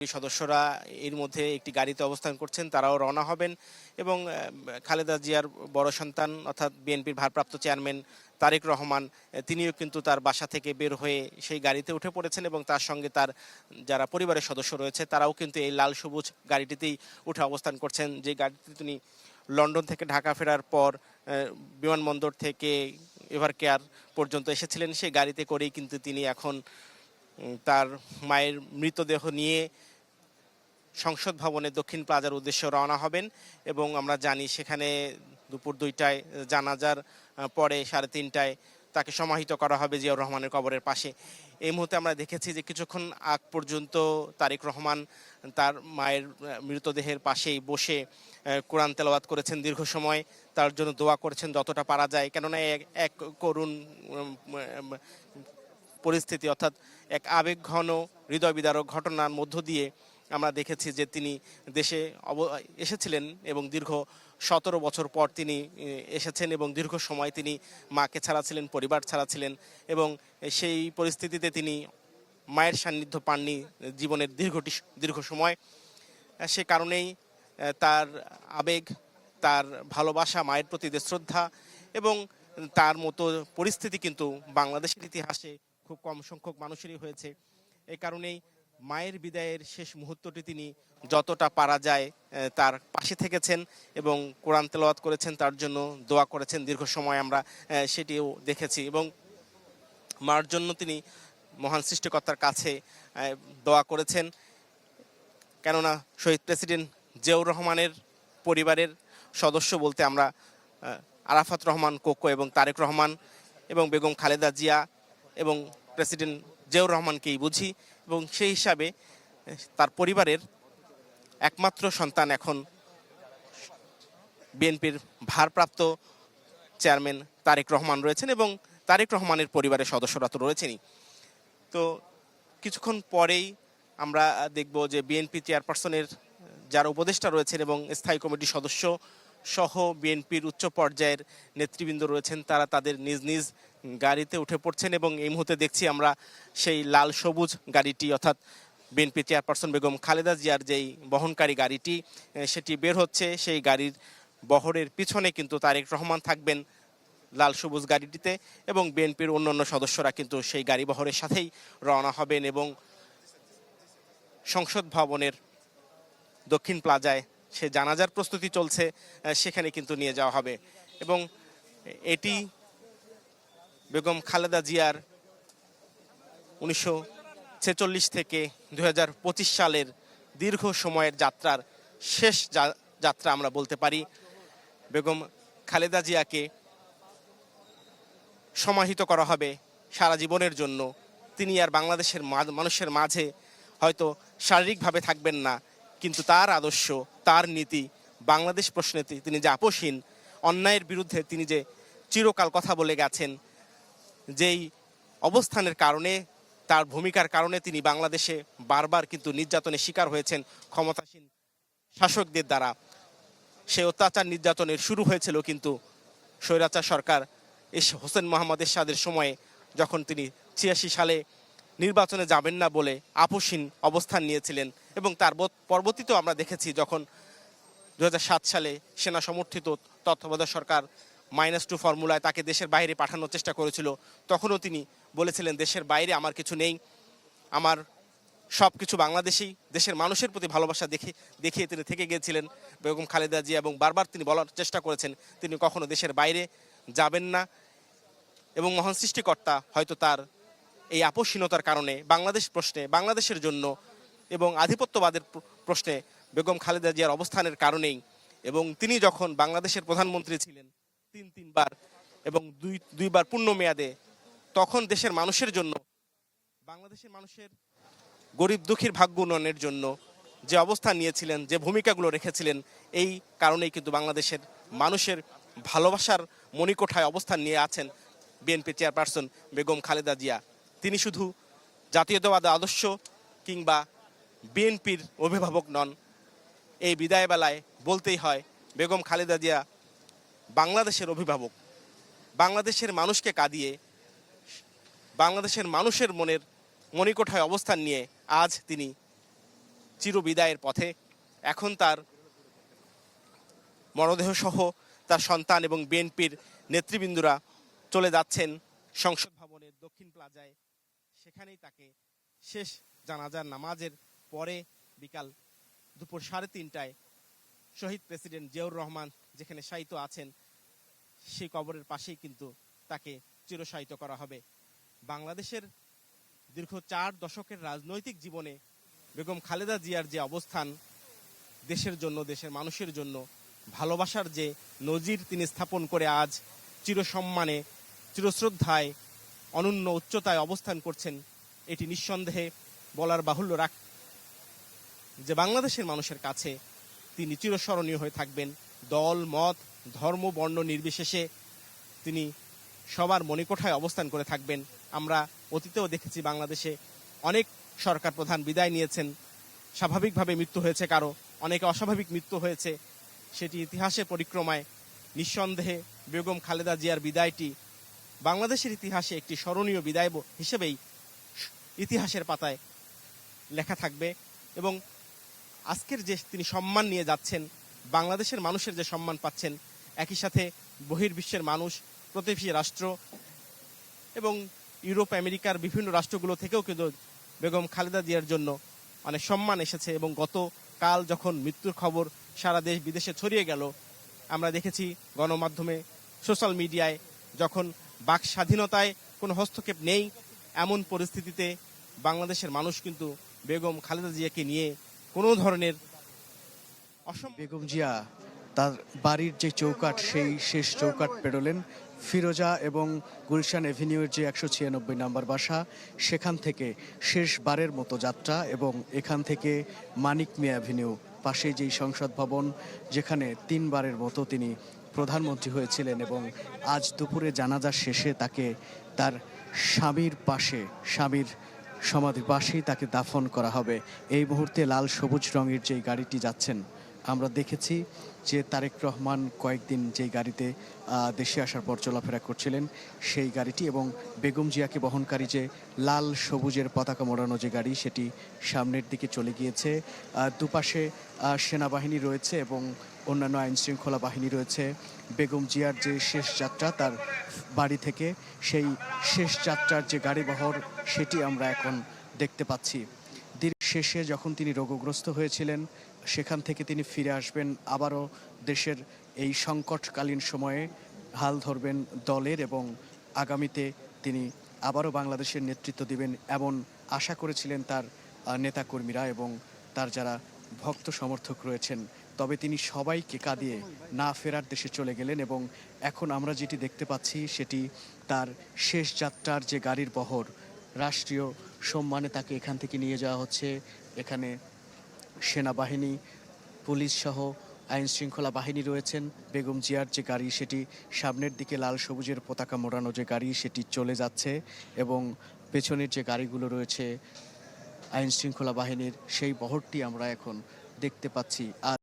সদস্যরা এর মধ্যে একটি গাড়িতে অবস্থান করছেন, তারাও রওনা হবেন এবং খালেদা জিয়ার বড় সন্তান অর্থাৎ বিএনপির ভারপ্রাপ্ত চেয়ারম্যান তারেক রহমান তিনিও কিন্তু তার বাসা থেকে বের হয়ে সেই গাড়িতে উঠে পড়েছেন এবং তার সঙ্গে তার যারা পরিবারের সদস্য রয়েছে তারাও কিন্তু এই লাল সবুজ গাড়িটিতেই উঠে অবস্থান করছেন, যে গাড়িতে তিনি লন্ডন থেকে ঢাকা ফেরার পর বিমানবন্দর থেকে এভার কেয়ার পর্যন্ত এসেছিলেন। সেই গাড়িতে করেই কিন্তু তিনি এখন তার মায়ের মৃতদেহ নিয়ে সংসদ ভবনের দক্ষিণ প্লাজার উদ্দেশ্যে রওনা হবেন এবং আমরা জানি সেখানে দুপুর 2টায় জানাজার পরে 3:30টায় তাকে সমাহিত করা হবে জিয়াউর রহমানের কবরের পাশে। এই মুহূর্তে আমরা দেখেছি যে কিছুক্ষণ আগ পর্যন্ত তারেক রহমান তার মায়ের মৃতদেহের পাশেই বসে কোরআন তেলাওয়াত করেছেন দীর্ঘ সময়, তার জন্য দোয়া করেছেন যতটা পারা যায়, কেননা এক করুণ পরিস্থিতি অর্থাৎ এক আবেগঘন হৃদয় বিদারক ঘটনার মধ্য দিয়ে আমরা দেখেছি যে তিনি দেশে এসেছিলেন এবং দীর্ঘ 17 বছর পর তিনি এসেছেন এবং দীর্ঘ সময় তিনি মাকে ছাড়া ছিলেন, পরিবার ছাড়া ছিলেন এবং সেই পরিস্থিতিতে তিনি মায়ের সান্নিধ্য পাননি জীবনের দীর্ঘ সময়। সে কারণেই তার আবেগ, তার ভালোবাসা, মায়ের প্রতি শ্রদ্ধা এবং তার মতো পরিস্থিতি কিন্তু বাংলাদেশের ইতিহাসে খুব কম সংখ্যক মানুষেরই হয়েছে। এই কারণেই মায়ের বিদায়ের শেষ মুহূর্তটি তিনি যতটা পারা যায় তার পাশে থেকেছেন এবং কোরআন তেলাওয়াত করেছেন, তার জন্য দোয়া করেছেন দীর্ঘ সময়, আমরা সেটিও দেখেছি এবং মার জন্য তিনি মহান সৃষ্টিকর্তার কাছে দোয়া করেছেন। কেননা শহীদ প্রেসিডেন্ট জিয়াউর রহমানের পরিবারের সদস্য বলতে আমরা আরাফাত রহমান কোকো এবং তারেক রহমান এবং বেগম খালেদা জিয়া এবং প্রেসিডেন্ট জিয়াউর রহমানকেই বুঝি এবং সেই হিসাবে তার পরিবারের একমাত্র সন্তান এখন বিএনপির ভারপ্রাপ্ত চেয়ারম্যান তারেক রহমান রয়েছেন এবং তারেক রহমানের পরিবারের সদস্যরা তো রয়েছেনই। তো কিছুক্ষণ পরেই আমরা দেখব যে বিএনপি চেয়ারপারসনের যারা উপদেষ্টা রয়েছেন এবং স্থায়ী কমিটির সদস্য সহ বিএনপির উচ্চ পর্যায়ের নেতৃবৃন্দ রয়েছেন, তারা তাদের নিজ নিজ গাড়িতে উঠে পড়ছেন এবং এই মুহূর্তে দেখছি আমরা সেই লাল সবুজ গাড়িটি অর্থাৎ বিএনপি চেয়ারপারসন বেগম খালেদা জিয়ার যেই বহনকারী গাড়িটি সেটি বের হচ্ছে। সেই গাড়ির বহরের পিছনে কিন্তু তারেক রহমান থাকবেন লাল সবুজ গাড়িটিতে এবং বিএনপির অন্যান্য সদস্যরা কিন্তু সেই গাড়ি বহরের সাথেই রওনা হবেন এবং সংসদ ভবনের দক্ষিণ প্লাজায় সে জানাজার প্রস্তুতি চলছে, সেখানে কিন্তু নিয়ে যাওয়া হবে এবং এটি বেগম খালেদা জিয়ার 1946 থেকে 2025 সালের দীর্ঘ সময়ের যাত্রার শেষ যাত্রা আমরা বলতে পারি। বেগম খালেদা জিয়াকে সমাহিত করা হবে সারা জীবনের জন্য। তিনি আর বাংলাদেশের মানুষের মাঝে হয়তো শারীরিকভাবে থাকবেন না, কিন্তু তার আদর্শ, তার নীতি, বাংলাদেশ প্রশ্নে তিনি যে আপোষহীন, অন্যায়ের বিরুদ্ধে তিনি যে চিরকাল কথা বলে গেছেন, যেই অবস্থানের কারণে, তার ভূমিকার কারণে তিনি বাংলাদেশে বারবার কিন্তু নির্যাতনের শিকার হয়েছেন ক্ষমতাসীন শাসকদের দ্বারা। সেই অত্যাচার নির্যাতনের শুরু হয়েছিল কিন্তু স্বৈরাচার সরকার হোসেন মোহাম্মদ এরশাদের সময়ে, যখন তিনি 86 সালে নির্বাচনে যাবেন না বলে আপোষহীন অবস্থান নিয়েছিলেন এবং তার পরবর্তীতেও আমরা দেখেছি যখন 2007 সালে সেনা সমর্থিত তত্ত্বাবধায়ক সরকার -2 ফর্মুলায় তাকে দেশের বাইরে পাঠানোর চেষ্টা করেছিল, তখনও তিনি বলেছিলেন দেশের বাইরে আমার কিছু নেই, আমার সব কিছু বাংলাদেশেই। দেশের মানুষের প্রতি ভালোবাসা দেখিয়ে তিনি থেকে গিয়েছিলেন বেগম খালেদা জিয়া এবং বারবার তিনি বলার চেষ্টা করেছেন তিনি কখনো দেশের বাইরে যাবেন না এবং মহান সৃষ্টিকর্তা হয়তো তার এই আপোষহীনতার কারণে বাংলাদেশ প্রশ্নে, বাংলাদেশের জন্য এবং আধিপত্যবাদের প্রশ্নে বেগম খালেদা জিয়ার অবস্থানের কারণেই এবং তিনি যখন বাংলাদেশের প্রধানমন্ত্রী ছিলেন তিনবার এবং দুইবার পূর্ণ মেয়াদে, তখন দেশের মানুষের জন্য, বাংলাদেশের মানুষের গরিব দুঃখীর ভাগ্য উন্নয়নের জন্য যে অবস্থান নিয়েছিলেন, যে ভূমিকাগুলো রেখেছিলেন, এই কারণেই কিন্তু বাংলাদেশের মানুষের ভালোবাসার মণিকোঠায় অবস্থান নিয়ে আছেন বিএনপি চেয়ারপারসন বেগম খালেদা জিয়া। তিনি শুধু জাতীয়তাবাদী আদর্শ কিংবা বিএনপির অভিভাবক নন, এই বিদায় বেলায় বলতেই হয় বেগম খালেদা জিয়া বাংলাদেশের অভিভাবক। বাংলাদেশের মানুষকে কাঁদিয়ে, বাংলাদেশের মানুষের মনের মণিকোঠায় অবস্থান নিয়ে আজ তিনি চিরবিদায়ের পথে। এখন তার মরদেহ সহ তার সন্তান এবং বিএনপির নেতৃবৃন্দরা চলে যাচ্ছেন সংসদ ভবনের দক্ষিণ প্লাজায়। সেখানেই তাকে শেষ জানাজার নামাজের পরে বিকাল দুপুর 3:30টায় শহীদ প্রেসিডেন্ট জিয়াউর রহমান যেখানে শায়িত আছেন সেই কবরের পাশেই কিন্তু তাকে চিরশায়িত করা হবে। বাংলাদেশের দীর্ঘ 4 দশকের রাজনৈতিক জীবনে বেগম খালেদা জিয়ার যে অবস্থান, দেশের জন্য, দেশের মানুষের জন্য ভালোবাসার যে নজির তিনি স্থাপন করে আজ চিরসম্মানে, চিরশ্রদ্ধায়, অনন্য উচ্চতায় অবস্থান করছেন, এটি নিঃসন্দেহে বলার বাহুল্য যে বাংলাদেশের মানুষের কাছে তিনি চিরস্মরণীয় হয়ে থাকবেন। দল, মত, ধর্ম, বর্ণ নির্বিশেষে তিনি সবার মণিকোঠায় অবস্থান করে থাকবেন। আমরা অতীতেও দেখেছি বাংলাদেশে অনেক সরকার প্রধান বিদায় নিয়েছেন, স্বাভাবিকভাবে মৃত্যু হয়েছে, কারো অনেকে অস্বাভাবিক মৃত্যু হয়েছে। সেটি ইতিহাসের পরিক্রমায় নিঃসন্দেহে বেগম খালেদা জিয়ার বিদায়টি বাংলাদেশের ইতিহাসে একটি স্মরণীয় বিদায় হিসেবেই ইতিহাসের পাতায় লেখা থাকবে। এবং আজকের যে তিনি সম্মান নিয়ে যাচ্ছেন, বাংলাদেশের মানুষের যে সম্মান পাচ্ছেন, একই সাথে বহির্বিশ্বের মানুষ, প্রতিবেশী রাষ্ট্র এবং ইউরোপ আমেরিকার বিভিন্ন রাষ্ট্রগুলো থেকেও কিন্তু বেগম খালেদা জিয়ার জন্য অনেক সম্মান এসেছে। এবং গতকাল যখন মৃত্যুর খবর সারা দেশ বিদেশে ছড়িয়ে গেল, আমরা দেখেছি গণমাধ্যমে, সোশ্যাল মিডিয়ায়, যখন বাক স্বাধীনতায় কোনো হস্তক্ষেপ নেই এমন পরিস্থিতিতে বাংলাদেশের মানুষ কিন্তু বেগম খালেদা জিয়াকে নিয়ে কোনো ধরনের বেগম জিয়া তার বাড়ির যে চৌকাঠ, সেই শেষ চৌকাঠ পেরোলেন। ফিরোজা এবং গুলশান এভিনিউর যে 196 নম্বর বাসা, সেখান থেকে শেষবারের মতো যাত্রা। এবং এখান থেকে মানিক মিয়া অ্যাভিনিউ পাশে যেই সংসদ ভবন, যেখানে 3বারের মতো তিনি প্রধানমন্ত্রী হয়েছিলেন। এবং আজ দুপুরে জানাজা শেষে তাকে তার স্বামীর পাশে, স্বামীর সমাধির পাশেই তাকে দাফন করা হবে। এই মুহূর্তে লাল সবুজ রঙের যেই গাড়িটি যাচ্ছেন, আমরা দেখেছি যে তারেক রহমান কয়েকদিন যেই গাড়িতে দেশে আসার পর চলাফেরা করছিলেন, সেই গাড়িটি এবং বেগম জিয়াকে বহনকারী যে লাল সবুজের পতাকা মোড়ানো যে গাড়ি, সেটি সামনের দিকে চলে গিয়েছে। দুপাশে সেনাবাহিনী রয়েছে এবং অন্যান্য আইনশৃঙ্খলা বাহিনী রয়েছে। বেগম জিয়ার যে শেষ যাত্রা তার বাড়ি থেকে, সেই শেষ যাত্রার যে গাড়িবহর, সেটি আমরা এখন দেখতে পাচ্ছি। শেষে যখন তিনি রোগগ্রস্ত হয়েছিলেন, সেখান থেকে তিনি ফিরে আসবেন, আবারও দেশের এই সংকটকালীন সময়ে হাল ধরবেন দলের, এবং আগামীতে তিনি আবারও বাংলাদেশের নেতৃত্ব দিবেন এমন আশা করেছিলেন তার নেতাকর্মীরা এবং তার যারা ভক্ত সমর্থক রয়েছেন। তবে তিনি সবাইকে কাঁদিয়ে না ফেরার দেশে চলে গেলেন। এবং এখন আমরা যেটি দেখতে পাচ্ছি, সেটি তার শেষ যাত্রার যে গাড়ির বহর, রাষ্ট্রীয় সম্মানে তাকে এখান থেকে নিয়ে যাওয়া হচ্ছে। এখানে সেনাবাহিনী, পুলিশ সহ আইন শৃঙ্খলা বাহিনী রয়েছেন। বেগম জিয়ার যে গাড়ি, সেটি সামনের দিকে লাল সবুজের পতাকা মোড়ানো যে গাড়ি, সেটি চলে যাচ্ছে। এবং পেছনের যে গাড়িগুলো রয়েছে আইন শৃঙ্খলা বাহিনীর, সেই বহরটি আমরা এখন দেখতে পাচ্ছি। আর